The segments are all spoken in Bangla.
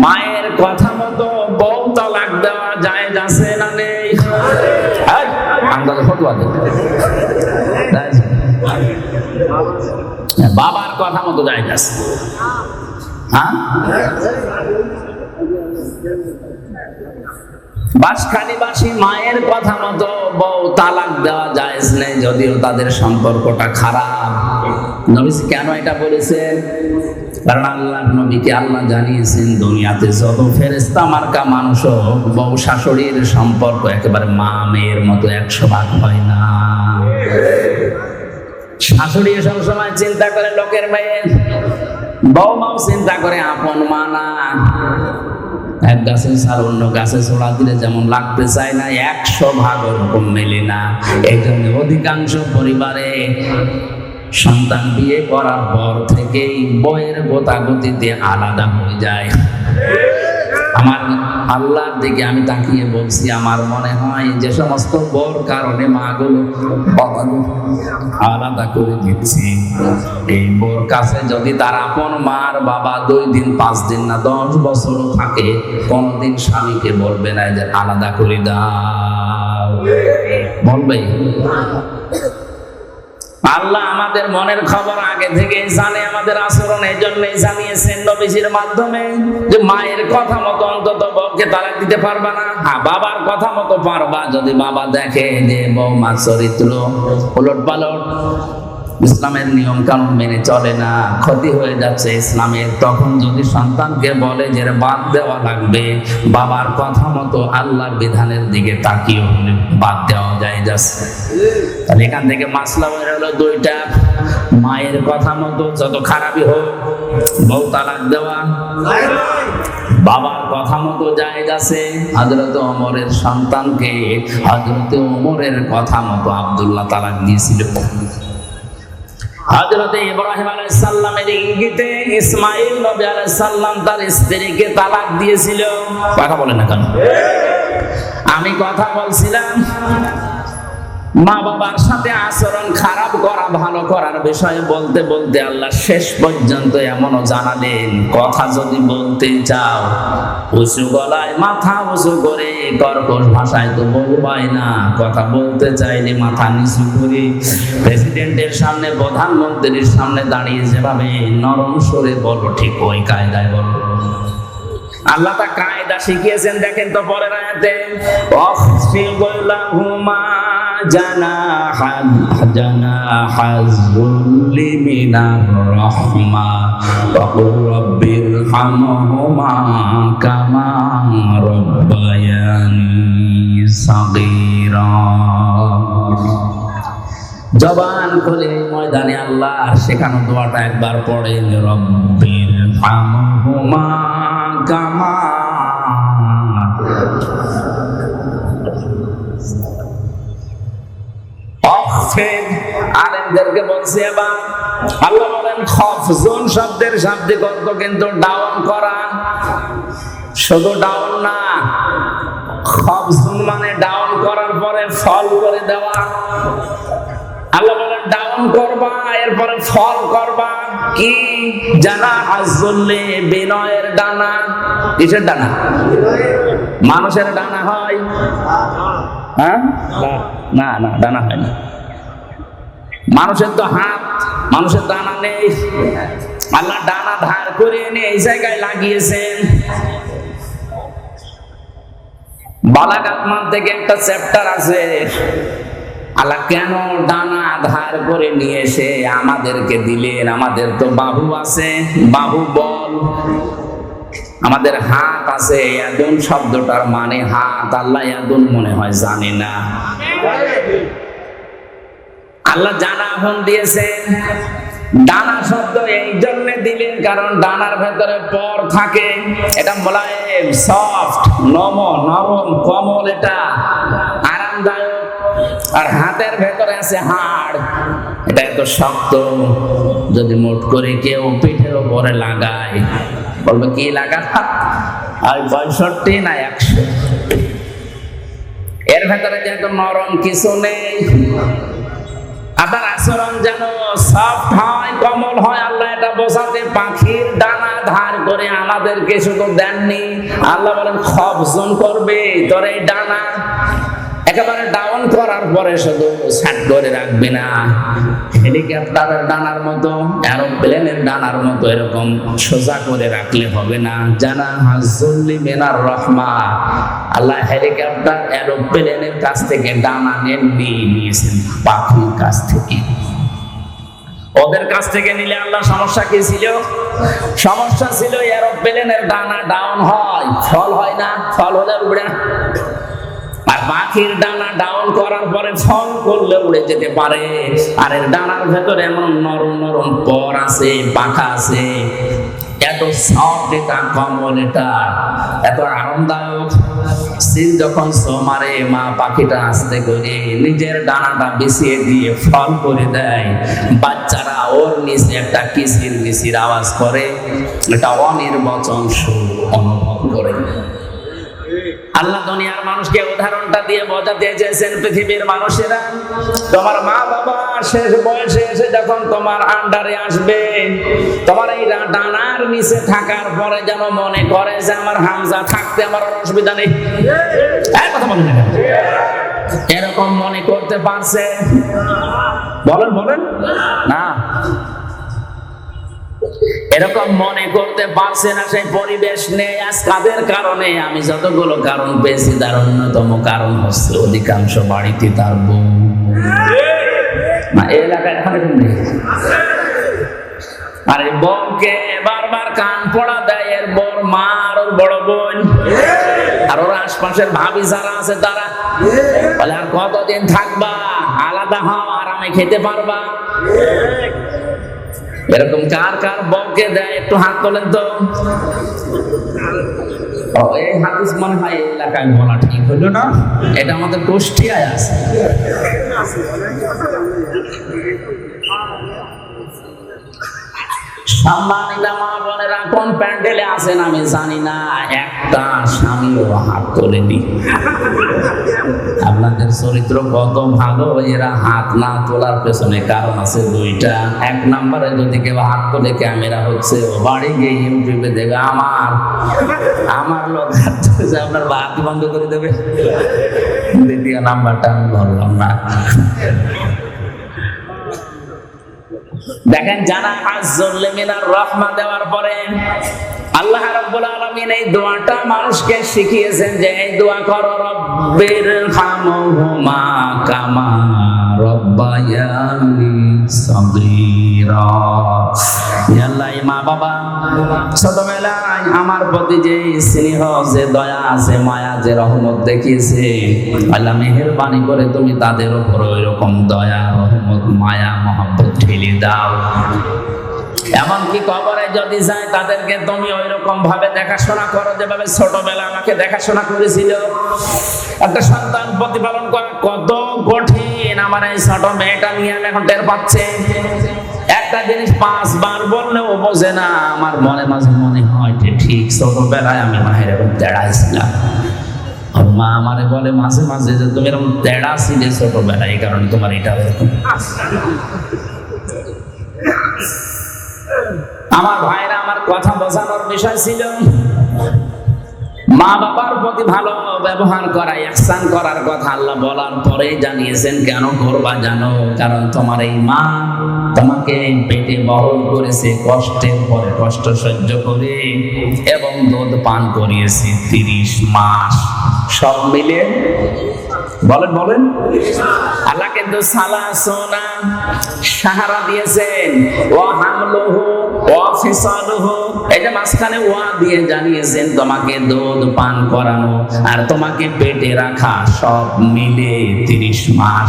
মায়ের কথা মতো বউ তালাক দেওয়া জায়েজ আছে না নেই? আন্দাজে ফতোয়া দেন। বাবার কথা মতো জায়েজ আছে। হ্যাঁ, বাসখালীবাসী মায়ের কথা মতো বউ তালাক দেওয়া জায়েজ নেই, যদিও তাদের সম্পর্কটা খারাপ। নবীজি কেন এটা বলেছেন? কারণ আল্লাহ নবীকে আল্লাহ জানিয়েছেন দুনিয়াতে যত ফেরেশতা মার্কা মানুষ বউ শাশুড়ির সম্পর্ক একেবারে মা মেয়ের মতো 100 ভাগ হয় না। শাশুড়ি সবসময় চিন্তা করে লোকের মেয়ে, বউমাও চিন্তা করে আপন মা না। এক গাছের ছাল অন্য গাছে ছোড়া দিলে যেমন লাগতে চায় না, 100 ভাগ ওরকম মেলে না। এই জন্য অধিকাংশ পরিবারে সন্তান বিয়ে করার পর থেকেই বইয়ের গোতাগতিতে আলাদা হয়ে যায়। আমার আল্লাহর দিকে আমি তাকিয়ে বলছি, আমার মনে হয় যে সমস্ত বউর কারণে মাগুলো আলাদা করে দিচ্ছি, এই বউর কাছে যদি তার আপন মার বাবা 2 দিন 5 দিন না 10 বছরও থাকে, কোনদিন স্বামীকে বলবে না যে আলাদা করে দাও, বলবে? আল্লাহ আমাদের মনের খবর আগে থেকে জানে, আমাদের আচরণ এই জন্যই জানিয়েছেন নবীজির মাধ্যমে যে মায়ের কথা মতো অন্তত বউকে তালাক দিতে পারবা না। হ্যাঁ, বাবার কথা মতো পারবা যদি বাবা দেখে যে বউমার চরিত্র উলটপালট, ইসলামের নিয়ম কানুন মেনে চলে না, ক্ষতি হয়ে যাচ্ছে ইসলামের, তখন যদি সন্তানকে বলে যে বাদ দেওয়া লাগবে, বাবার কথা মতো আল্লাহর বিধানের দিকে তাকিয়ে হলে বাদ দেওয়া যায় যাচ্ছে। তাহলে এখান থেকে মাসলা বের হলো 2টা। মায়ের কথা মতো যত খারাপই হোক বউ তালাক দেওয়া, বাবার কথা মতো জায়েজ আছে। হযরত ওমরের সন্তানকে হযরত ওমরের কথা মতো আব্দুল্লাহ তালাক দিয়েছিল। হযরত ইব্রাহিম আলাইহিস সালামের ইঙ্গিতে ইসমাঈল নবী আলাইহিস সালাম তার স্ত্রীকে তালাক দিয়েছিল। কথা বলেন না কেন? আমি কথা বলছিলাম মা বাবার সাথে আচরণ খারাপ করা ভালো করার বিষয়ে বলতে বলতে আল্লাহ শেষ পর্যন্ত এমনও জানালেন, কথা যদি বলতে চাও উঁচু গলায় মাথা উঁচু করে কর্কশ ভাষায় তো বলবাই না, কথা বলতে চাইলে মাথা নিচু করে প্রেসিডেন্টের সামনে প্রধানমন্ত্রীর সামনে দাঁড়িয়ে যেভাবে নরম সুরে বলো, ঠিক ওই কায়দায় বলো। আল্লাহ তা কায়দা শিখিয়েছেন। দেখেন তো পরের আয়াতে, অখফিলাহুমা জানাহাযুল্লি মিনার রাহমা ওয়া কুর রাব্বিরহামহুমা কামা রাব্বায়ানি সাগীরা। জবান খুলে এই ময়দানে আল্লাহ শেখানো দোয়াটা একবার পড়েন, রাব্বিরহামহুমা কামা। আলেমদেরকে বলছে এবার আল্লাহ বলেন খফজুন শব্দের শাব্দিক অর্থ কিন্তু ডাউন করা, শুধু ডাউন না, খফজুন মানে ডাউন করার পরে ফল করে দেওয়া। আল্লাহ বলেন ডাউন করবা, এরপরে ফল করবা। কি? জানাহাযুল্লি, বিনয়ের ডানা। কিসের ডানা? মানুষের ডানা হয়? হ্যাঁ, না না, ডানা হয় না। মানুষের তো হাত, মানুষের ডানা নেই। আল্লাহ ডানা ধার করে এনে এই জায়গায় লাগিয়েছেন। বালাগাত মান থেকে একটা চ্যাপ্টার আছে, আল্লাহ কেন ডানা ধার করে নিয়ে এসে আমাদেরকে দিলেন। আমাদের তো বাহু আছে, বাহু বল, আমাদের হাত আছে। ইয়াদুন শব্দটার মানে হাত, আল্লাহ ইয়াদুন মনে হয় জানে না। আল্লাহ জানা এখন দিয়েছেন। ডানা শব্দ এই জন্য দিলেন কারণ ডানার ভেতরে পর থাকে, এটা মোলায়েম, সফট, নরম, কোমল, এটা আরামদায়ক। আর হাতের ভেতরে আছে হাড়, এটা এত শক্ত, যদি মোট করে কেউ পিঠের উপরে লাগায় বলবে কি লাগাত, আর 65 না 100। এর ভেতরে যেহেতু নরম কিছু নেই, আপনার আচরণ যেন সফট হয়, কোমল হয়। আল্লাহ এটা বোঝাতে পাখির ডানা ধার করে আমাদেরকে শুধু দেননি, আল্লাহ বলেন খবজন করবে তোর এই ডানা একেবারে ডাউন করার পরে শুধু সেট করে রাখবে না, হেলিকপ্টারের ডানার মতো, এরোপ্লেনের ডানার মতো এরকম সোজা করে রাখলে হবে না। জানা হাজুল্লি মিনার রহমা, আল্লাহ হেলিকপ্টার এরোপ্লেনের কাছ থেকে ডানা নিয়েছেন পাখির কাছ থেকে। ওদের কাছ থেকে নিলে আল্লাহ সমস্যা কি ছিল? সমস্যা ছিল এরোপ্লেনের ডানা ডাউন হয়, ফল হয় না, ফল হলে উড়ে না। আর পাখির ডানা ডাউন করার পরে ফল করলে উড়ে যেতে পারে। আর এর ডানার ভেতরে এমন নরম নরম পর আছে, পাখা আছে, এত সফট এটা, কমল এটা, এত আরামদায়ক। সিল যখন সোমারে মা পাখিটা আস্তে করে নিজের ডানাটা বিছিয়ে দিয়ে ফল করে দেয়, বাচ্চারা ওর নিচে একটা কিচির মিচির আওয়াজ করে, এটা অনির্বচন সুর অনুভব করে। আল্লাহ দুনিয়ার মানুষকে উদাহরণটা দিয়ে বোঝাতে চেয়েছেন, পৃথিবীর মানুষেরা তোমার মা বাবা শেষ বয়সে এসে যখন তোমার আন্ডারে আসবে, তোমার এই ডানার নিচে থাকার পরে যেন মনে করে যে আমার হামজা থাকতে আমার অসুবিধা নেই। কথা বলেন না, এরকম মনে করতে পারছে? বলেন না, এরকম মনে করতে পারছে না। সেই পরিবেশ নেই। আজ কাদের কারণে? আমি যতগুলো কারণ পেয়েছি তার অন্যতম কারণ হচ্ছে অধিকাংশ বাড়িতে তার বউ না, এই এলাকায় এখন নেই। আর এই বউকে বারবার কান পড়া দেয় এর বড় মা আর ওর বড় বোন, আর ওর আশপাশের ভাবি যারা আছে তারা বলে আর কতদিন থাকবা, আলাদা হও, আরামে খেতে পারবা। এরকম কার কার বউকে দেয় একটু হাত তোলেন তো। এই হাদিস মনে হয় এই এলাকায় বলা ঠিক হইল না, এটা আমাদের কুষ্টিয়ায় আছে। সম্মানিত মা বোনেরা, কোন প্যান্ডেলে আছেন আমি জানি না, একটা স্বামীও হাত তোলেনি। আপনাদের চরিত্র কত ভালো, এরা হাত না তোলার পেছনে কারণ আছে দুইটা। এক নম্বরে যদি কেউ হাত তোলে ক্যামেরা হচ্ছে, ও বাড়ি গিয়ে ইউটিউবে দেখবে আমার লোক হাত তুলেছে, আপনার হাত বন্ধ করে দেবে। দ্বিতীয় নাম্বারটা আমি বললাম না। দেখেন, জানা হাজ্জুল মিনার রাহমা দেওয়ার পরে আল্লাহ রাব্বুল আলামিন এই দোয়াটা মানুষকে শিখিয়েছেন যে এই দোয়া করো, রব্বির হামহুমা কামা রব্বায়ানি সগীরা। হে আল্লাহ, মা বাবা ছোটবেলায় আমার প্রতি যে স্নেহ, যে দয়া, যে মায়া, যে রহমত দেখিয়েছে, আল্লাহ মেহেরবানি করে তুমি তাদের উপর ওই রকম দয়া, রহমত, মায়া, মহব্বত ঢেলে দাও। এমনকি কবরে যদি যায় তাদেরকে তুমি ওই রকম ভাবে দেখাশোনা করো যেভাবে ছোটবেলা আমাকে দেখাশোনা করেছিল। একটা সন্তান প্রতিপালন করা কত কঠিন আমার এই ছোট মেয়েটা নিয়ে আমি এখন টের পাচ্ছি। একটা জিনিস 5 বার বললেও বোঝে না। আমার মনে মাঝে মনে হয় ঠিক ছোটবেলায় আমি মনে হয় এরকম তেড়া ছিলাম। আর মা আমারে বলে মাঝে মাঝে যে তুমি এরকম তেড়া ছিলে ছোটবেলায়, এই কারণে তোমার এটা এরকম। আমার ভাইরা, আমার কথা বোঝানোর বিষয় ছিল মা বাবার প্রতি ভালো ব্যবহার করা, ইহসান করার কথা আল্লাহ বলার পরে জানিয়েছেন কেন করবা জানো? কারণ তোমার এই মা তোমাকে পেটে বহন করেছে, কষ্টের পরে কষ্ট সহ্য করে, এবং দুধ পান করিয়েছে 30 মাস। সব মিলে বলেন আল্লাহ কিন্তু সালাসুনা সাহারা দিয়েছেন, ওয়া হামলুহু ওয়া ফিসালুহু, এই যে মাঝখানে ওয়া দিয়ে জানিয়েছেন তোমাকে দুধ পান করানো আর তোমাকে পেটে রাখা, সব মিলে 30 মাস।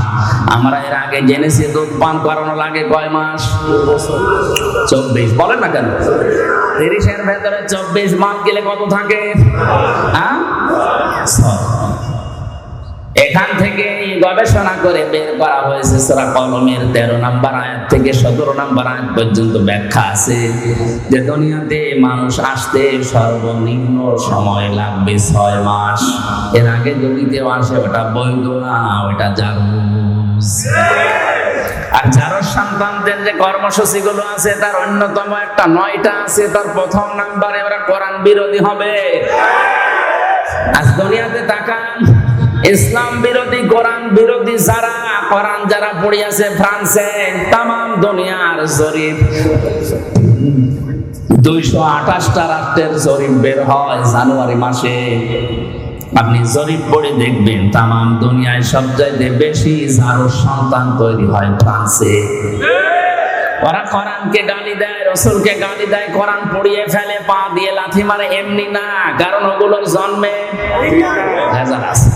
আমরা এর আগে জেনেছি দুধ পান করানো লাগে কয় মাস? 24। বলেন না কেন? 30-এর ভেতরে 24 মাস গেলে কত থাকে? এখান থেকে গবেষণা করে বের করা হয়েছে সূরা কলমের 13 নম্বর আয়াত থেকে 17 নম্বর আয়াত পর্যন্ত ব্যাখ্যা আছে যে দুনিয়াতে মানুষ আসতে সর্বনিম্ন সময় লাগবে 6 মাস। এর আগে যদি কেউ আসে ওটা বৈধ না, ওটা জায়েজ। আর যার সন্তানদের যে কর্মসূচি গুলো আছে তার অন্যতম একটা 9টা আছে, তার প্রথম নাম্বারে ওরা কোরআন বিরোধী হবে। আজ দুনিয়াতে তাকান, ইসলাম বিরোধী কোরআন বিরোধী যারা, কোরআন যারা পড়িয়াছে ফ্রান্সে, তাম দুনিয়ার জরিপ 228টা রাষ্ট্রের জরিপ বের হয় জানুয়ারি মাসে। আপনি জরিপ পড়ে দেখবেন তাম দুনিয়ায় সবচাইতে বেশি যারো সন্তান তৈরি হয় ফ্রান্সে। ওরা কোরআনকে গালি দেয়, রাসূলকে গালি দেয়, কোরআন পড়িয়ে ফেলে, পা দিয়ে লাথি মারে, এমনি না, কারণ ওগুলোর জন্মে ভেজাল আছে।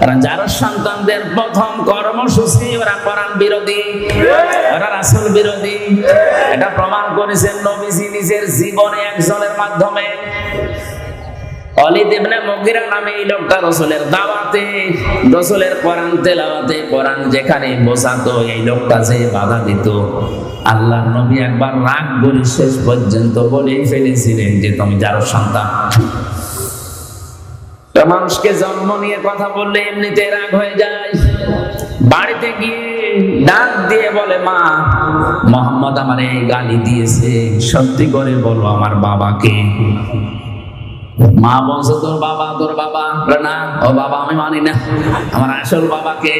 কারণ যার সন্তানদের প্রথম কর্মসূচি ওরা কোরআন বিরোধী, ওরা রাসূল বিরোধী। এটা প্রমাণ করেছেন নবীজি নিজের জীবনে একজনের মাধ্যমে। ওয়ালিদ ইবনে মুগিরা নামে এই লোকটা রাসূলের দাওয়াতে, রাসূলের কোরআন তেলাওয়াতে, কোরআন যেখানে বোঝাতো এই লোকটা যে বাধা দিত, আল্লাহর নবী একবার রাগ করে শেষ পর্যন্ত বলেই ফেলেছিলেন যে তুমি যার সন্তান। মানুষকে জন্ম নিয়ে কথা বললে এমনিতে রাগ হয়ে যায়। বাড়িতে গিয়ে ডাক দিয়ে বলে, মা মোহাম্মদ আমার এই গালি দিয়েছে, সত্যি করে বলো আমার বাবাকে। মা বলছে তোর বাবা, তোর বাবা না, ও বাবা আমি মানি না, আমার আসল বাবাকে।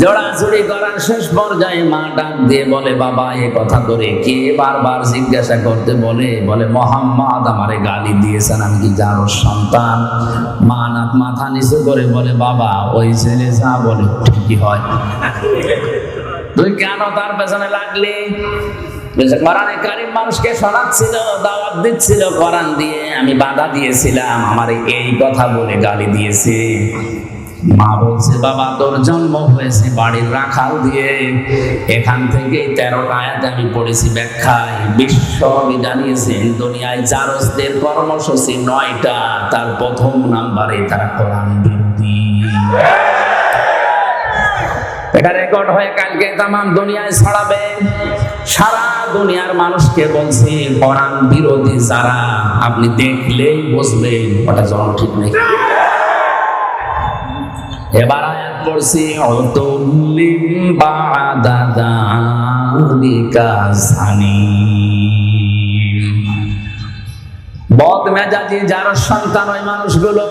জোড়াজুড়ি করার শেষ পর্যায়ে মা ডাক দিয়ে বলে, বাবা এ কথা করে কে বারবার জিজ্ঞাসা করতে বলে, বলে মোহাম্মদ আমারে গালি দিয়েছেন, আমি কি যার সন্তান? মা নাক মাথা নিচু করে বলে, বাবা ওই ছেলে যা বলে ঠিকই হয়, তুই কেন তার পেছনে লাগলি? কোরআনে কারীম মানুষকে শোনাচ্ছিল, দাওয়াত দিচ্ছিল কোরআন দিয়ে, আমি বাধা দিয়েছিলাম, আমার এই কথা বলে গালি দিয়েছে। মা বলছে, বাবা তোর জন্ম হয়েছে বাড়ির রাখাল দিয়ে, এখান থেকে 13টা আয়াত আমি পড়েছি ব্যাখ্যায়। বিশ্বনবী জানিয়েছেন দুনিয়ায় জারজদের কর্মসূচি 9টা, তার প্রথম নাম্বারে তারা কোরআন বিরোধী। এটা রেকর্ড হয়ে কালকে তামাম দুনিয়ায় ছড়াবে। সারা দুনিয়ার মানুষকে বলছি কোরআন বিরোধী যারা, আপনি দেখলেই বুঝবেন ওটা জন ঠিক নেই। এবার আয়াত পড়ছি, উতুল্লিম বা'দা যালিকা যানিম। বদমেজাজি যার সন্তান ওই মানুষগুলো।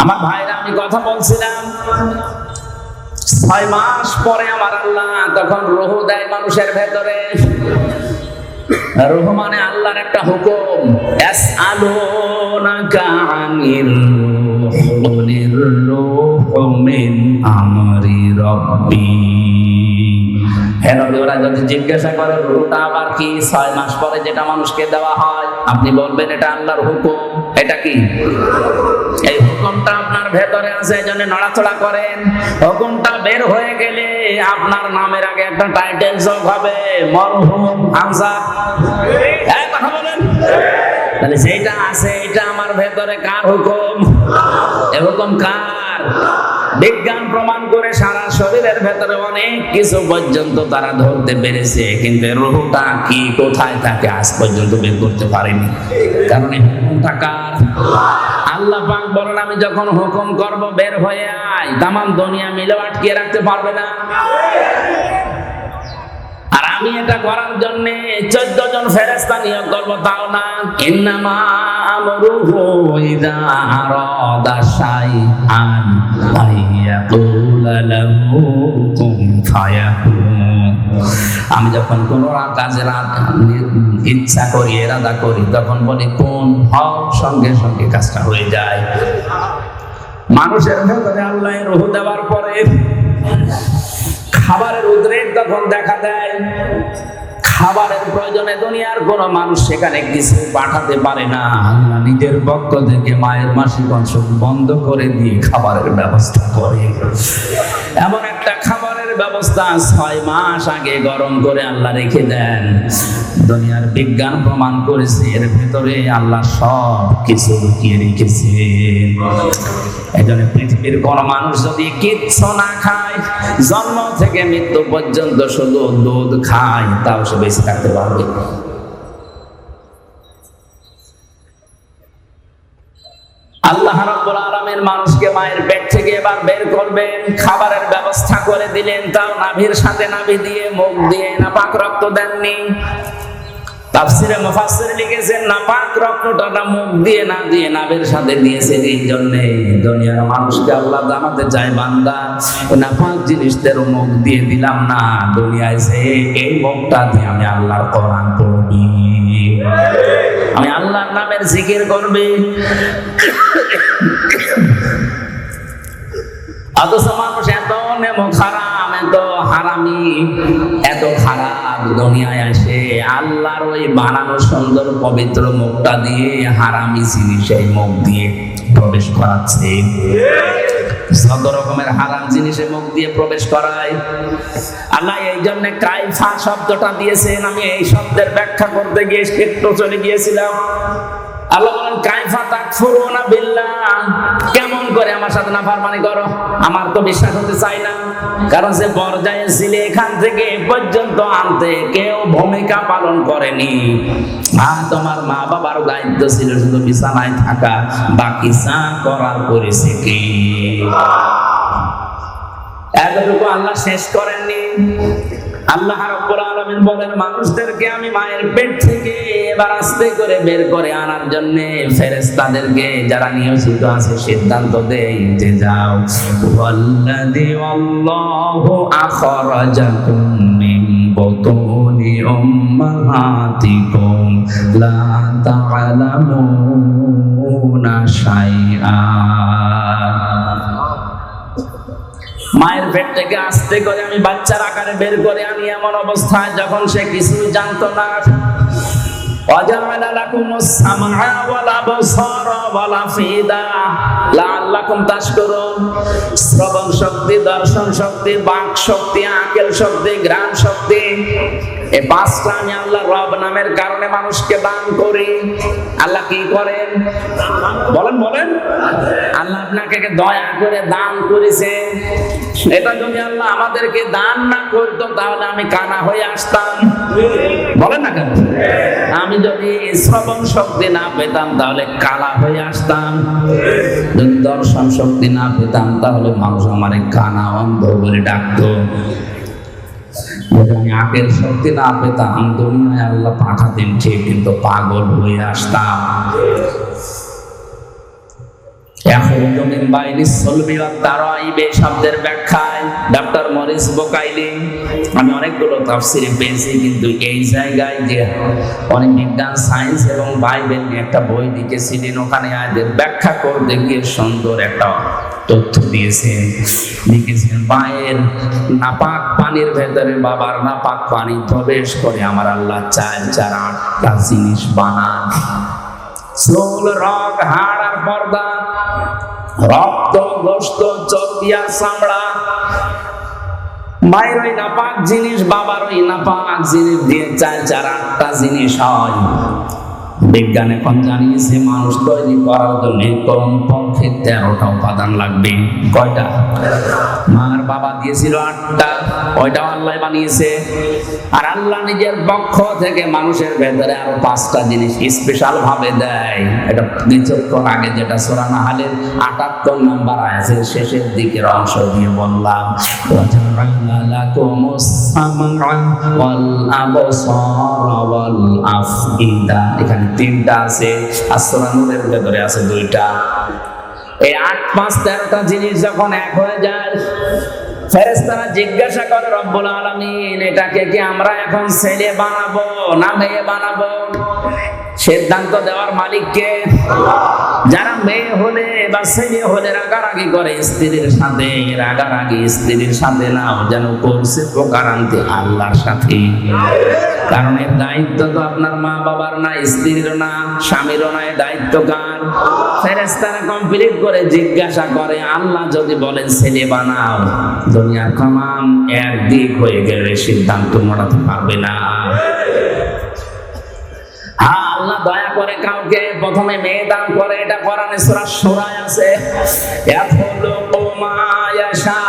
আমার ভাইরা, আমি কথা বলছিলাম 6 মাস পরে আমার আল্লাহ তখন রূহ দেয় মানুষের ভেতরে। রূহ মানে আল্লাহর একটা হুকুম। ইয়াসআলুনাকা আনির রূহ মিন আমরি রাব্বি। হ্যাঁ নবী, ওরা যদি জিজ্ঞাসা করে রূহটা আবার কি, 6 মাস পরে যেটা মানুষকে দেওয়া হয়, আপনি বলবেন এটা আল্লাহর হুকুম। এটা কি? এই হুকুমটা আপনার ভেতরে আছে, এই জন্য নড়াচড়া করেন। হুকুমটা বের হয়ে গেলে আপনার নামের আগে একটা টাইটেল যোগ হবে, মরহুম হামজা। এই কথা বলেন। তাহলে যেটা আছে এটা আমার ভেতরে কার হুকুম? এই হুকুম কার? বিজ্ঞান প্রমাণ করে সারা শরীরের ভেতরে অনেক কিছু পর্যন্ত তারা ধরতে পেরেছে, কিন্তু রূহটা কি কোথায় থাকে আজ পর্যন্ত বের করতে পারেনি। কারণ এই হুকুমটা কার? আল্লাহ পাক বলেন, আমি যখন হুকুম করব বের হয়ে আয়, তামাম দুনিয়া মিলে আটকিয়ে রাখতে পারবে না। আর আমি এটা করার জন্য 14 জন ফেরেশতা নিয়োগ করব, তাও না। ইন্নামা আমরুহু ইযা আরাদা শাইআন আইয়াকুলা লাহু কুন ফায়াকুন। আমি যখন কোনো কাজের ইচ্ছা করি, ইরাদা করি, তখন বলি কোন হও, সঙ্গে সঙ্গে কাজটা হয়ে যায়। মানুষের ভেতরে আল্লাহ রূহ দেওয়ার পরে খাবারের উদ্রেক তখন দেখা দেয়। খাবারের প্রয়োজনে দুনিয়ার কোন মানুষ সেখানে কিছু পাঠাতে পারে না। আল্লাহ নিজের পক্ষ থেকে মায়ের মাসিক অংশ বন্ধ করে দিয়ে খাবারের ব্যবস্থা করে। এমন একটা খাবারের ব্যবস্থা 6 মাস আগে গরম করে আল্লাহ রেখে দেন। দুনিয়ার বিজ্ঞান প্রমাণ করেছে এর ভেতরে আল্লাহ সব কিছু লুকিয়ে রেখেছে। এই জন্য পৃথিবীর কোন মানুষ যদি কিচ্ছু না খায়, জন্ম থেকে মৃত্যু পর্যন্ত শুধু দুধ খায়, তাও সে বেঁচে থাকতে পারবে। আল্লাহ রাব্বুল আলামিন মানুষকে মায়ের পেট থেকে থেকে এবার বের করবেন, খাবারের ব্যবস্থা করে দিলেন, তাও নাভির সাথে নাভি দিয়ে মুখ দিয়ে নাপাক রক্ত দেননি। তাফসিরে মুফাসসির লিখেছেন নাপাক রক্তটা মুখ দিয়ে না দিয়ে নাভির সাথে দিয়েছে এই জন্য দুনিয়ার মানুষকে আল্লাহ জানাতে চায়, বান্দা নাপাক জিনিসদের মুখ দিয়ে দিলাম না, দুনিয়ায় সে এই মুখটা দিয়ে আমি আল্লাহর কোরআন পড়বি, আমি আল্লাহর নামের জিকির করবি। অথচ মানুষ এত নেমো খারাপ, এত হারামি, এত খারাপ, দুনিয়ায় আসে আল্লাহর ওই বানানো সুন্দর পবিত্র মুখটা দিয়ে হারামি জিনিস এই মুখ দিয়ে প্রবেশ করাচ্ছে। যত রকমের হারাম জিনিসে মুখ দিয়ে প্রবেশ করায়। আল্লাহ এই জন্য কাইফা শব্দটা দিয়েছেন। আমি এই শব্দের ব্যাখ্যা করতে গিয়ে একটু চলে গিয়েছিলাম। আল্লাহ বলেন কাইফা তাকফুরুনা বিল্লাহ, কেমন করে আমার সাথে নাফরমানি করো? আমার তো বিশ্বাস হতে চাই না, কারণ যে পর্যায়ে ছিলে এখান থেকে পর্যন্ত আনতে কেউ ভূমিকা পালন করেনি। তোমার মা বাবার দায়িত্ব ছিল শুধু বিছানায় থাকা, বাকি যা করার করেছে কি? এতটুকু আল্লাহ শেষ করেননি। আল্লাহ রাব্বুল আলামিন বলেন মানুষদেরকে আমি মায়ের পেট থেকে এবার আস্তে করে বের করে আনার জন্য ফেরেশতাদেরকে যারা নিয়োজিত আছে সিদ্ধান্ত দেই যে যাও, ওয়াল্লাযী আল্লাহু আখরাজাকুম মিন বুতুনি উম্মাহাতিকুম লা তা'লামুনা শাইআ। মায়ের পেট থেকে আস্তে করে আমি বাচ্চার আকারে বের করে আনি এমন অবস্থায় যখন সে কিছুই জানতো না। ওয়াজআলা লাকুমুস সামআ ওয়াল আবসারা ওয়াল আফিদা লাআল্লাকুম তাশকুরুন। শ্রবণ শক্তি, দর্শন শক্তি, বাক শক্তি, আকল শক্তি, ঘ্রাণ শক্তি, এই পাঁচটা আমি আল্লাহ রব নামের কারণে মানুষকে দান করি। আল্লাহ কি করেন বলেন? বলেন আল্লাহ আপনাকে দয়া করে দান করেছে। এটা যদি আল্লাহ আমাদেরকে দান না করতো তাহলে আমি কানা হয়ে আসতাম। বলেন না কেন? আমি যদি শ্রবণ শক্তি না পেতাম তাহলে কালা হয়ে আসতাম। যদি দর্শন শক্তি না পেতাম তাহলে মানুষ আমারে কানা, অন্ধ বলে ডাকতো। আমি আগের শক্তি না পেতাম দুনিয়ায় আল্লাহ পাঠাতেন ঠিক, কিন্তু পাগল হয়ে আসতাম। শব্দের ব্যাখ্যায় ডক্টর মরিস বোকাইলি, আমি অনেকগুলো তাফসিরে পেয়েছি, কিন্তু এই জায়গায় যে অনেক বিজ্ঞান, সায়েন্স এবং বাইবেল নিয়ে একটা বই লিখেছিলেন, ওখানে আয়াতের ব্যাখ্যা করতে গিয়ে সুন্দর একটা তথ্য দিয়েছেন। লিখেছেন মায়ের নাপাক পানির ভেতরে বাবার নাপাক পানি প্রবেশ করে আমার আল্লাহ 4-8টা জিনিস বানান। চুল, রগ, হাড় আর পর্দা, রক্ত, গোশত, চর্বি আর চামড়া। মায়ের ওই নাপাক জিনিস বাবার ওই নাপাক জিনিস দিয়ে 4-8টা জিনিস হয়। বিজ্ঞান এখন জানিয়েছে মানুষ তৈরি করার জন্য কমপক্ষে 13টা উপাদান লাগবে। কয়টা? মার বাবা দিয়েছিল 8টা, ওইটাও আল্লাহ বানিয়েছে। আর আল্লাহ নিজের পক্ষ থেকে মানুষের ভেতরে আরো 5টা জিনিস স্পেশাল ভাবে দেয়। এটা কিছুক্ষণ আগে যেটা সূরা নাহলের 78 নম্বর আয়াতের শেষের দিকের অংশ দিয়ে বললাম, ওয়াজআলনা লাকুমুস সামআ ওয়াল আবসারা ওয়াল আফইদা। এখানে 3টা আছে, আর সূরা নূরের ভেতরে আছে 2টা। এই 8, 5, 13টা জিনিস যখন এক হয়ে যায়, ফেরেশতারা জিজ্ঞাসা করে রব্বুল আলামিন এটাকে কি আমরা এখন ছেলে বানাবো না মেয়ে বানাবো? সিদ্ধান্ত দেওয়ার মালিক কে? যারা মেয়ে হলে বা ছেলে হলে রাগারাগি করে স্ত্রীর সাথে, রাগারাগি স্ত্রীর সাথে নাও, যেন করছে প্রকারান্তে আল্লাহর সাথে। কারণ এর দায়িত্ব তো আপনার মা বাবার না, স্ত্রীর না, স্বামীরও না, দায়িত্ব কার? ফেরেশতারা কমপ্লিট করে জিজ্ঞাসা করে আল্লাহ যদি বলেন ছেলে বানাও, দুনিয়ার কামাম একদিক হয়ে গেলে সিদ্ধান্ত মোড়াতে পারবে না। আল্লাহ দয়া করে কাউকে প্রথমে মেয়ে দান করে, এটা কোরআনে সূরা শূরায় আছে। ইয়াখলুকু মা ইয়াশা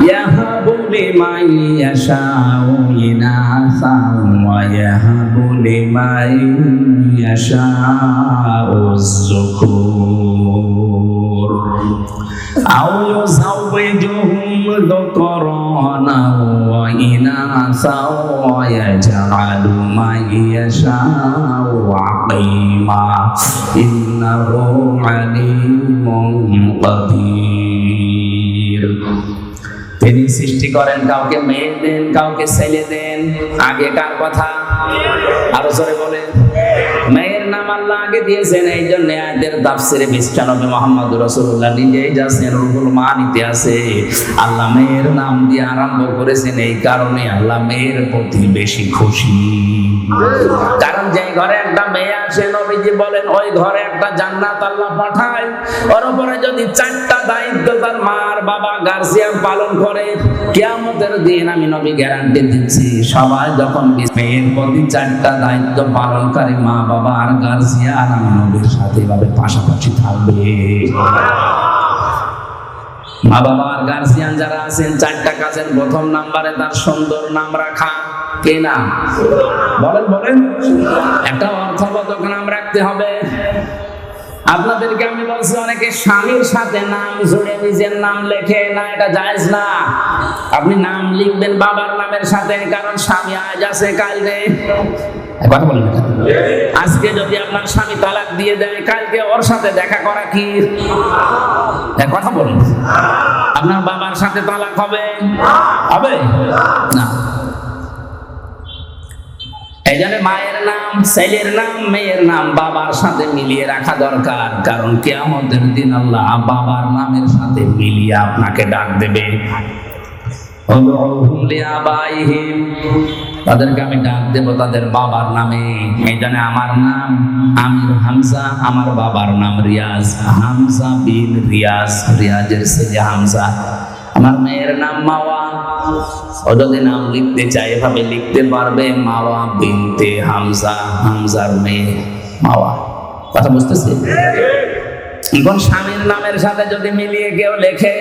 ইয়াহাবু লিমান ইয়াশাউ ইনাসান ওয়া ইয়াহাবু লিমান ইয়াশাউ যুকুর। আও ইউযাওযিজুহুম যুকরানা ওয়া ইনাসা ওয়া ইয়াজআলু মান ইয়াশাউ আকিমা ইন্নাহু আলিমুন কাদির। তিনি সৃষ্টি করেন, কাউকে মেয়ে দেন, কাউকে ছেলে দেন। আগেকার কথা আরো জোরে বলেন। মেয়ের নাম আল্লাহ আগে দিয়েছেন, এই জন্য আয়াতের তাফসিরে বিশ্বনবী মুহাম্মদুর রাসূলুল্লাহ নিজেই যাচ্ছেন, রুহুল মানিতে আছে আল্লাহ মেয়ের নাম দিয়ে আরম্ভ করেছেন। এই কারণে আল্লাহ মেয়ের প্রতি বেশি খুশি। কারণ যে ঘরে একটা মেয়ে আসে, নবীজি বলেন ওই ঘরে একটা জান্নাত আল্লাহ পাঠায়। ওর উপরে যদি 4টা দায়িত্ব তার মার বাবা গার্জিয়ান পালন করে, কিয়ামতের দিন আমি নবী গ্যারান্টি দিচ্ছি, সবাই যখন মেয়ের প্রতি 4টা দায়িত্ব পালনকারী মা বাবা আর গার্জিয়ান আমি নবীর সাথে এভাবে পাশাপাশি থাকবে। মা বাবা আর গার্জিয়ান যারা আছেন, 4টা কাজের প্রথম নাম্বারে তার সুন্দর নাম রাখা। কে নাম? বলেন বলেন। একটা অর্থবোধক নাম রাখতে হবে। আপনাদেরকে আমি বলছি, অনেকে স্বামীর সাথে নাম জুড়ে নিজের নাম লেখে না, এটা জায়েজ না। আপনি নাম লিখবেন বাবার নামের সাথে, কারণ স্বামী আজ আছে কাল নেই। কথা বলেন না। আজকে যদি আপনার স্বামী তালাক দিয়ে দেয়, কালকে ওর সাথে দেখা করা কি? কথা বলেন। আপনার বাবার সাথে তালাক হবে? হবে না। এই জন্য মায়ের নাম, ছেলের নাম, মেয়ের নাম বাবার সাথে মিলিয়ে রাখা দরকার। কারণ কিয়ামতের দিন আল্লাহ বাবার নামের সাথে মিলিয়ে আপনাকে ডাক দেবে। তাদেরকে আমি ডাক দেব তাদের বাবার নামে। এই জন্য আমার নাম আমির হামজা, আমার বাবার নাম রিয়াজ, হামজা বিন রিয়াজ, রিয়াজের ছেলে হামজা। আমার মেয়ের নাম মাওয়া। ও যদি নাম লিখতে চাই এভাবে লিখতে পারবে, মাওয়া বিনতে হামজা, হামজার মেয়ে মাওয়া। কথা বুঝতেছি? এখন স্বামীর নামের সাথে যদি মিলিয়ে কেউ লেখে,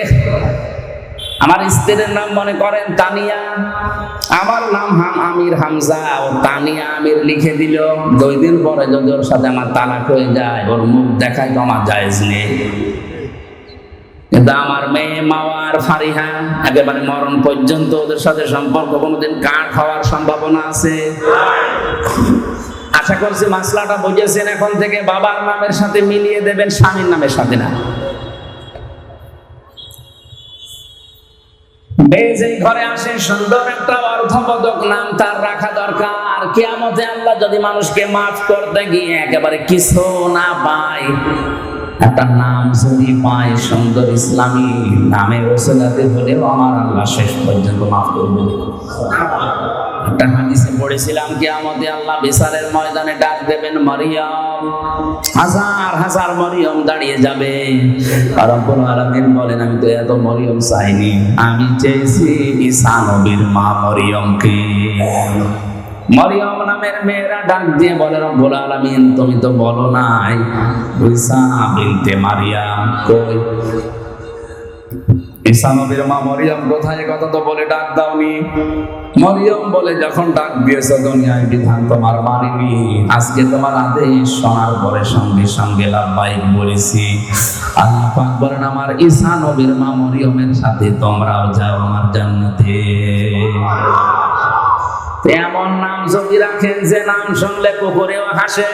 আমার স্ত্রীর নাম মনে করেন তানিয়া, আমার নাম আমির হামজা, ও তানিয়া আমির লিখে দিল। 2 দিন পরে যদি ওর সাথে আমার তালাক হয়ে যায়, ওর মুখ দেখায় তো আমার জায়েজ নেই। কিন্তু আমার মেয়ে মাওয়ার ফারিহা, একেবারে মরণ পর্যন্ত ওদের সাথে সম্পর্ক কোনোদিন কাট হওয়ার সম্ভাবনা আছে। আশা করছি মাসলাটা বুঝেছেন। এখন থেকে বাবার নামের সাথে মিলিয়ে দেবেন, স্বামীর নামের সাথে না। মেয়ে যেই ঘরে আসে, সুন্দর একটা অর্থবোধক নাম তার রাখা দরকার। কিয়ামতে আল্লাহ যদি মানুষকে মাফ করতে গিয়ে একেবারে কিছু না পায়, একটা নাম যদি পায় সুন্দর ইসলামী নামের ওসিলাতে হলেও আমার আল্লাহ শেষ পর্যন্ত মাফ করবে। একটা হাদিসে পড়েছিলাম, কিয়ামতে আল্লাহ বিচারের ময়দানে ডাক দেবেন মরিয়ম, হাজার হাজার মরিয়ম দাঁড়িয়ে যাবে। আর রব্বুল আলামিন বলেন, আমি তো এত মরিয়ম চাইনি, আমি চেয়েছি ঈসা নবীর মা মরিয়মকে। মরিয়ম নামের মেয়েরা ডাক দিয়ে বলে, রব্বুল আলামিন তুমি তো বলো নাই ঈসা বিনতে মারিয়াম কই? ঈসা নবীর মা মরিয়ম কোথায়? কথা তো বলে ডাক দাওনি। মরিয়ম বলে, যখন ডাক দিয়েছ দুনিয়ায় বিধান তোমার মানিনি, আজকে তোমার আদেশ শোনার পরে সঙ্গে সঙ্গে লাব্বাইক বলেছি। আল্লাহ পাক বলেন, আমার ঈসা নবীর মা মরিয়মের সাথে তোমরাও যাও আমার জান্নাতে। এমন নাম যদি রাখেন যে নাম শুনলে কুকুরেও হাসে।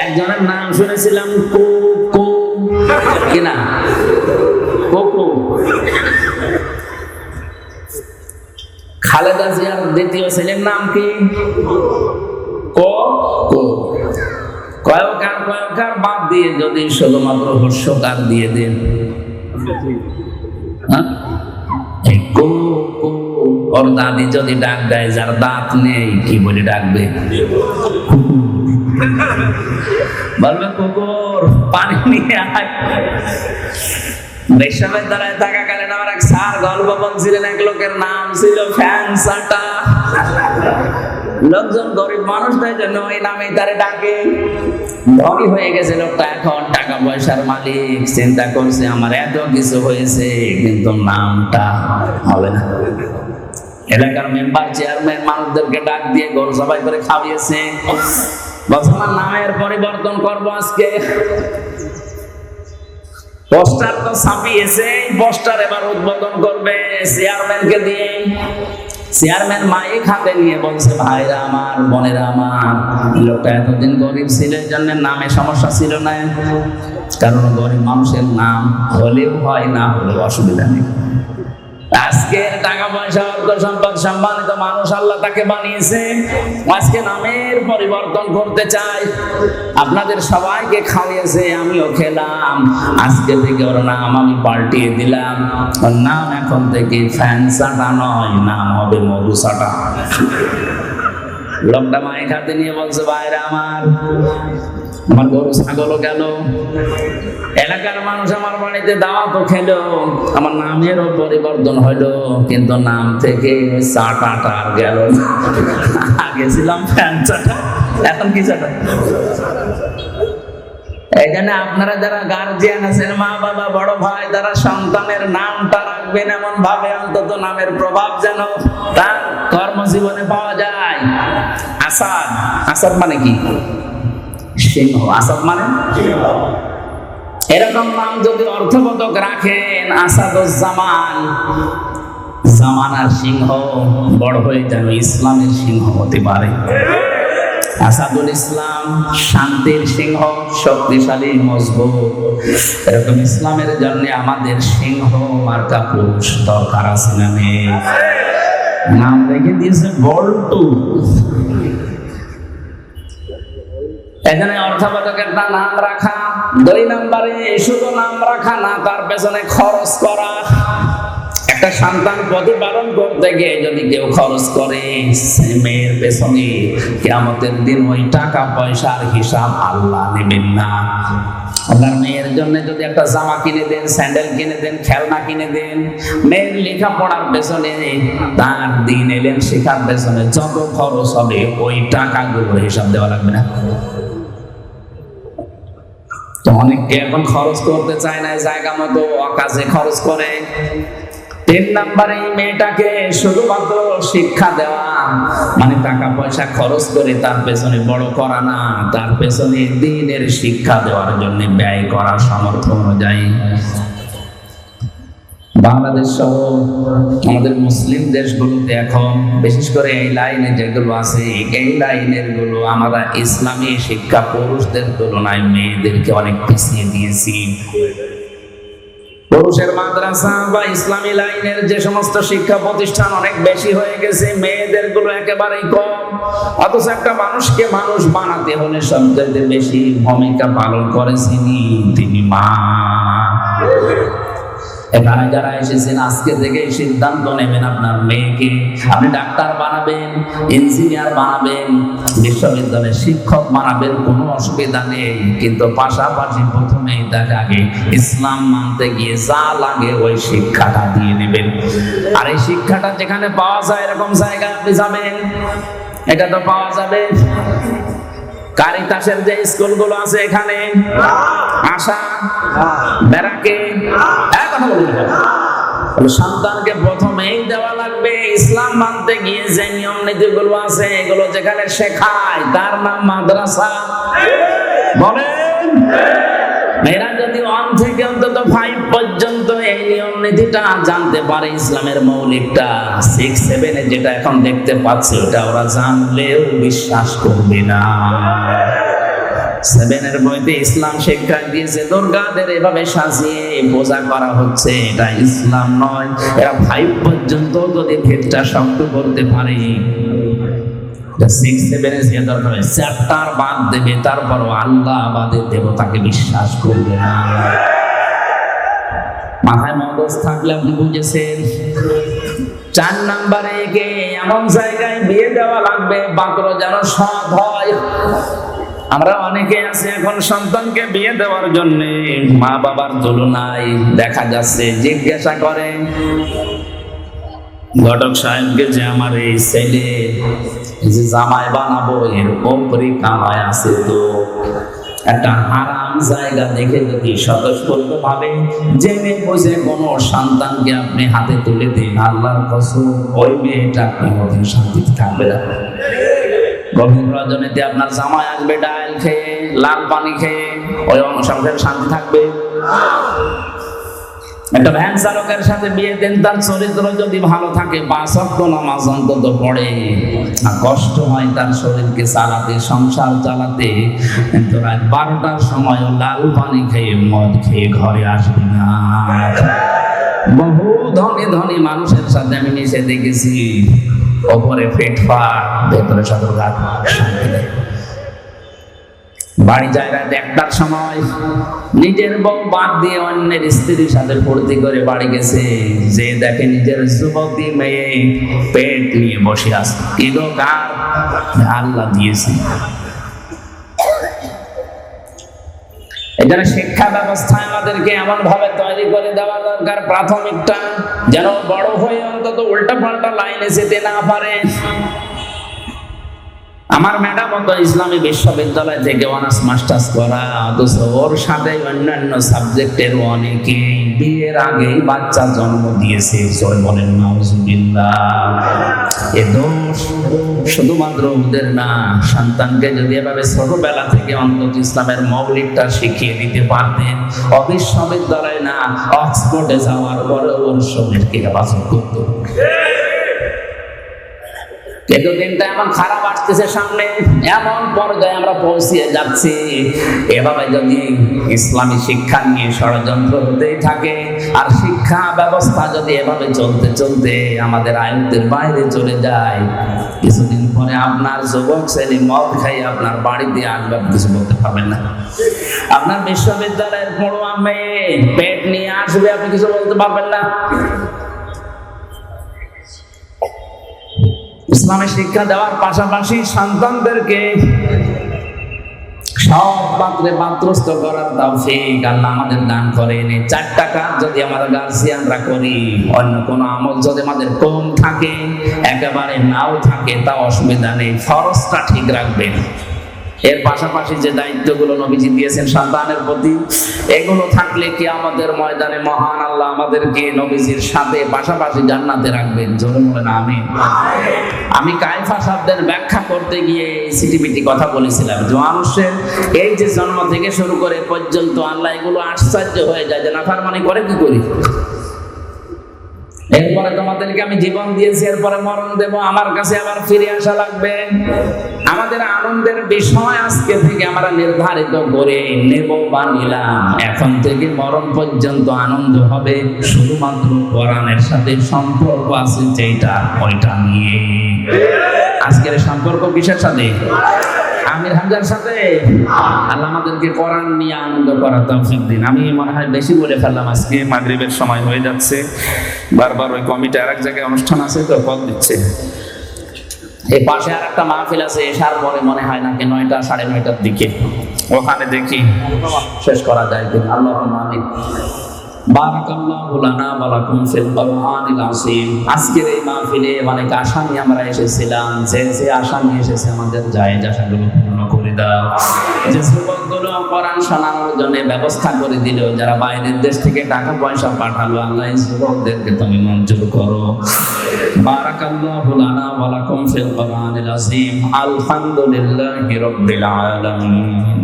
একজনের নাম শুনেছিলাম কুকু, কিনা কুকু। খালেদা জিয়ার দ্বিতীয় ছেলের নাম কি? কয়কার বাদ দিয়ে যদি শুধুমাত্র হর্ষকার দিয়ে দেন, ওর দাদি যদি ডাক দেয়, যার দাঁত নেই, কি বলে ডাকবে? বলবে কুকুর পানি নিয়ে আয়। বিশ্ববিদ্যালয়ে থাকাকালীন আমার এক স্যার গল্প বলছিলেন, এক লোকের নাম ছিল ফ্যানসাটা। লোকজন গরিব মানুষ তাই জন্য ওই নামেই তারে ডাকে। ধনী হয়ে গেছে লোকটা, এখন টাকা পয়সার মালিক। চিন্তা করছে আমার এত কিছু হয়েছে, কিন্তু নামটা হবে না। এলাকার মেম্বার, চেয়ারম্যান মানুষদেরকে ডাক দিয়ে গরু জবাই করে খাওয়িয়েছে। বলছে আমার নামের পরিবর্তন করবো আজকে। পোস্টার তো ছাপিয়েছে, পোস্টার এবার উদ্বোধন করবে চেয়ারম্যানকে দিয়ে। চেয়ারম্যান মাইক হাতে নিয়ে বলছে, ভাইরা আমার, বোনেরা আমার, লোকটা এতদিন গরিব ছিল, এই জন্য নামে সমস্যা ছিল না, কারণ গরিব মানুষের নাম হলেও হয়, না হলেও অসুবিধা নেই। আজকের টাকা পয়সা, অর্থ সম্পদ, সম্মানিত মানুষ আল্লাহ তাকে বানিয়েছে, আজকে নামের পরিবর্তন করতে চাই। আপনাদের সবাইকে খাওয়াইয়েছে, আমিও খেলাম, আজকে থেকে ওর নাম আমি পাল্টিয়ে দিলাম। ওর নাম এখন থেকে ফ্যানসাটা নয়, নাম হবে মধুসাটা। লোকটা মাইক হাতে নিয়ে বলছে, ভাইরা আমার গরু ছাগলও গেল, এলাকার মানুষ আমার বাড়িতে দাওয়াতও খেলো, আমার নামেরও পরিবর্তন হলো, কিন্তু নাম থেকে চাটাটা আর গেল না। আগে ছিলাম ফ্যান চাটা, এখন কি চাটা? এখানে আপনারা যারা গার্জিয়ান আছেন, মা বাবা, বড় ভাই, তারা সন্তানের নামটা রাখবেন এমন ভাবে, অন্তত নামের প্রভাব যেন তার কর্মজীবনে পাওয়া যায়। আসাদ, আসাদ মানে কি? সিংহ। আসাদ মানে এরকম নাম যদি অর্থবোধক রাখেন, আসাদুজ্জামান, জামানার সিংহ বড় হয়ে যেন ইসলামের সিংহ হতে পারে। আসাদুল ইসলাম, শান্তির সিংহ, শক্তিশালী, মজবুত। এরকম ইসলামের জন্য আমাদের সিংহ মার্কা পুরুষ দরকার আছে না নেই? নাম রেখে দিয়েছে বল্টু। এখানে অর্থবোধক একটা নাম রাখা। 2 নম্বরে শুধু নাম রাখা না, তার পেছনে খরচ করা। একটা সন্তান প্রতিপালন করতে গিয়ে যদি কেউ খরচ করে, মেয়ের পেছনে কিয়ামতের দিন ওই টাকা পয়সার হিসাব আল্লাহ নেবেন না। আপনার মেয়ের জন্য যদি একটা জামা কিনে দেন, স্যান্ডেল কিনে দেন, খেলনা কিনে দেন, মেয়ের লেখাপড়ার পেছনে, তার দিন এলেন শেখার পেছনে যত খরচ হবে, ওই টাকাগুলোর হিসাব দেওয়া লাগবে না। অনেকে এখন খরচ করতে চায় না, জায়গা মতো অকাজে খরচ করে। 3 নম্বরে মেয়েটাকে শুধুমাত্র শিক্ষা দেওয়া, মানে টাকা পয়সা খরচ করে তার পেছনে বড় করা না, তার পেছনে দ্বীনের শিক্ষা দেওয়ার জন্য ব্যয় করা সামর্থ্য অনুযায়ী। বাংলাদেশ সহ আমাদের মুসলিম দেশগুলোতে এখন বিশেষ করে এই লাইনে যেগুলো আছে, এই লাইনের গুলো আমরা ইসলামী শিক্ষা পুরুষদের তুলনায় মেয়েদেরকে অনেক পিছিয়ে দিয়েছি। পুরুষের মাদ্রাসা বা ইসলামী লাইনের যে সমস্ত শিক্ষা প্রতিষ্ঠান অনেক বেশি হয়ে গেছে, মেয়েদের গুলো একেবারেই কম। অথচ একটা মানুষকে মানুষ বানাতে হলে সবচেয়ে বেশি ভূমিকা পালন করেছেন তিনি মা। এখানে যারা এসেছেন আজকে থেকে সিদ্ধান্ত নেবেন, আপনার মেয়েকে আপনি ডাক্তার বানাবেন, ইঞ্জিনিয়ার বানাবেন, বিশ্ববিদ্যালয়ের শিক্ষক বানাবেন, কোনো অসুবিধা নেই, কিন্তু পাশাপাশি প্রথমেই তাকে আগে ইসলাম মানতে গিয়ে যা লাগে ওই শিক্ষাটা দিয়ে নেবেন। আর এই শিক্ষাটা যেখানে পাওয়া যায় এরকম জায়গায় আপনি যাবেন, এটা তো পাওয়া যাবে। কারিতাসের যে স্কুলগুলো আছে এখানে, আশা, ব্যারাকে, কথা বলি সন্তানকে প্রথমেই দেওয়া লাগবে ইসলাম মানতে গিয়ে যে নিয়ম নীতিগুলো আছে, এগুলো যেখানে শেখায় তার নাম মাদ্রাসা। বলেন, মেয়েরা যদি 1 থেকে অন্তত 5 পর্যন্ত এই নিয়ম নীতিটা জানতে পারে, ইসলামের মৌলিকটা, 6, 7 যেটা এখন দেখতে পাচ্ছে ওটা ওরা জানলেও বিশ্বাস করবে না। 7 বইতে ইসলাম শিক্ষা দিয়েছে, দুর্গাদের এভাবে সাজিয়ে পূজা করা হচ্ছে, এটা ইসলাম নয়। এরা 5 পর্যন্ত যদি ভেদটা শক্ত করতে পারে, 6, 7 যে দরকার চ্যাপ্টার বাদ দেবে, তারপরও আল্লাহ বাদে দেবতাকে বিশ্বাস করবে না। মাথায় মগজ থাকলে আপনি বুঝেছেন। 4 নম্বরে একে এমন জায়গায় বিয়ে দেওয়া লাগবে পাত্র যেন সৎ হয়। আমরা অনেকে আছি এখন সন্তানকে বিয়ে দেওয়ার জন্য মা বাবার তুলনায় দেখা যাচ্ছে জিজ্ঞাসা করে ঘটক সাহেবকে যে আমার এই ছেলে যে জামাই বানাবো এর উপরে কামাই আছে, তো একটা হারাম জায়গা দেখে যদি স্বতঃস্ফূর্ত ভাবে জেনে বুঝে কোনো সন্তানকে আপনি হাতে তুলে দিন, আল্লাহর কসম ওই মেয়েটা কোনোদিন শান্তিতে থাকবে না। গভীর রজনীতে আপনার জামাই আসবে ডাল খেয়ে, লাল পানি খেয়ে ওই সংসারে শান্তি থাকবে? একটা ভ্যান চালকের সাথে বিয়ে দেন, তার চরিত্র যদি ভালো থাকে, 5 ওয়াক্ত নামাজ অন্তত পড়ে, আর কষ্ট হয় তার শরীরকে চালাতে, সংসার চালাতে, কিন্তু রাত 12টার সময় লাল পানি খেয়ে মদ খেয়ে ঘরে আসবে না। বহু ধনী ধনী মানুষের সাথে আমি মিশে দেখেছি, ওপরে ফিটফাট, ভেতরে সদরঘাট, শান্তি নেই। বাড়ি যায় রাত 1টার সময়, নিজের বউ বাদ দিয়ে অন্যের স্ত্রীর সাথে ফুর্তি করে বাড়ি গেছে, যে দেখে নিজের যুবতী মেয়ে পেট নিয়ে বসে আছে। কি গো, কার? আল্লাহ দিয়েছে। এখানে শিক্ষা ব্যবস্থায় আমাদেরকে এমন ভাবে তৈরি করে দেওয়া দরকার, প্রাথমিকটা যেন বড় হয়ে অন্তত উল্টা পাল্টা লাইনে যেতে না পারে। আমার ম্যাডাম তো ইসলামী বিশ্ববিদ্যালয় থেকে অনার্স মাস্টার্স করা, অথচ ওর সাথে অন্যান্য সাবজেক্টের অনেকে বিয়ের আগেই বাচ্চা জন্ম দিয়েছে। জয় বলেন নাউজুবিল্লাহ। এ দোষ শুধুমাত্র ওদের না, সন্তানকে যদি এভাবে ছোটবেলা থেকে অন্তত ইসলামের মৌলিকটা শিখিয়ে দিতে পারতেন, বিশ্ববিদ্যালয় না অক্সফোর্ডে যাওয়ার পরে ওর শরীরকে হেফাজত করত। কিন্তু দিনটা এমন খারাপ আসতেছে সামনে, এমন পর্যায়ে আমরা পৌঁছে যাচ্ছি, এভাবে যদি ইসলামী শিক্ষা নিয়ে ষড়যন্ত্র হতেই থাকে, আর শিক্ষা ব্যবস্থা যদি এভাবে চলতে চলতে আমাদের আয়ত্তের বাইরে চলে যায়, কিছুদিন পরে আপনার যুবক ছেলে মদ খাই আপনার বাড়িতে আসবে, কিছু বলতে পারবেন না। আপনার বিশ্ববিদ্যালয়ের পড়ুয়া মেয়ে পেট নিয়ে আসবে, আপনি কিছু বলতে পারবেন না। ইসলামের শিক্ষা দেওয়ার পাশাপাশি সন্তানদেরকে সব পাত্রে পাত্রস্থ করার তৌফিক আল্লাহ আমাদের দান করেন। 4টা কাজ যদি আমরা গার্জিয়ানরা করি, অন্য কোনো আমল যদি আমাদের কম থাকে, একেবারে নাও থাকে, তা অসুবিধা নেই, ফরজটা ঠিক রাখবেন। এর পাশাপাশি যে দায়িত্বগুলো নবীজি দিয়েছেন সন্তানের প্রতি, এগুলো থাকলে কি আমাদের ময়দানে মহান আল্লাহ আমাদেরকে নবীজির সাথে পাশাপাশি জান্নাতে রাখবেন। জোরে বলেন আমিন। আমি কায়ফা শব্দের ব্যাখ্যা করতে গিয়ে সিটিপিটি কথা বলেছিলাম যে মানুষের এই যে জন্ম থেকে শুরু করে পর্যন্ত আল্লাহ এগুলো আশ্চর্য হয়ে যায় যে নাফরমানি করে কি করি। এরপরে তোমাদেরকে আমি জীবন দিয়েছি, এরপরে মরণ দেব, আমার কাছে আবার ফিরে আসা লাগবে। আমাদের আনন্দের বিষয় আজকে থেকে আমরা নির্ধারিত করে নেব বা নিলাম, এখন থেকে মরণ পর্যন্ত আনন্দ হবে শুধুমাত্র কোরআনের সাথে সম্পর্ক আছে যেটা, ওইটা নিয়ে। আজকের সম্পর্ক কিসের সাথে? আমির হামজার সাথে। আল্লাহ আমাদেরকে কোরআন নিয়ে আনন্দ করার তৌফিক দিন। আমি মনে হয় বেশি বলে ফেললাম, আজকে মাগরিবের সময় হয়ে যাচ্ছে, বারবার ওই কমিটি আর এক জায়গায় অনুষ্ঠান আছে তো কল দিচ্ছে। এই পাশে আর একটা মাহফিল আছে এশার পরে, মনে হয় নাকি 9টা 9:30টার দিকে, ওখানে দেখি শেষ করা যায় কিনা। আল্লাহুম্মা আমিন। বারাকাল্লাহু লানা ওয়া লাকুম ফিল কোরআনিল আযীম। আজকের এই মাহফিলে অনেক আশা নিয়ে আমরা এসেছিলাম, যে আশা নিয়ে এসেছে আমাদের জায়েজ আশাগুলো পূর্ণ করে দাও। যে যুবকগুলো কোরআন শোনানোর জন্য ব্যবস্থা করে দিল, যারা বাইরের দেশ থেকে টাকা পয়সা পাঠালো, আল্লাহ এই যুবকদেরকে তুমি মঞ্জুর করো। বারাকাল্লাহু লানা ওয়া লাকুম ফিল কোরআনিল আযীম। আলহামদুলিল্লাহি রাব্বিল আলামিন।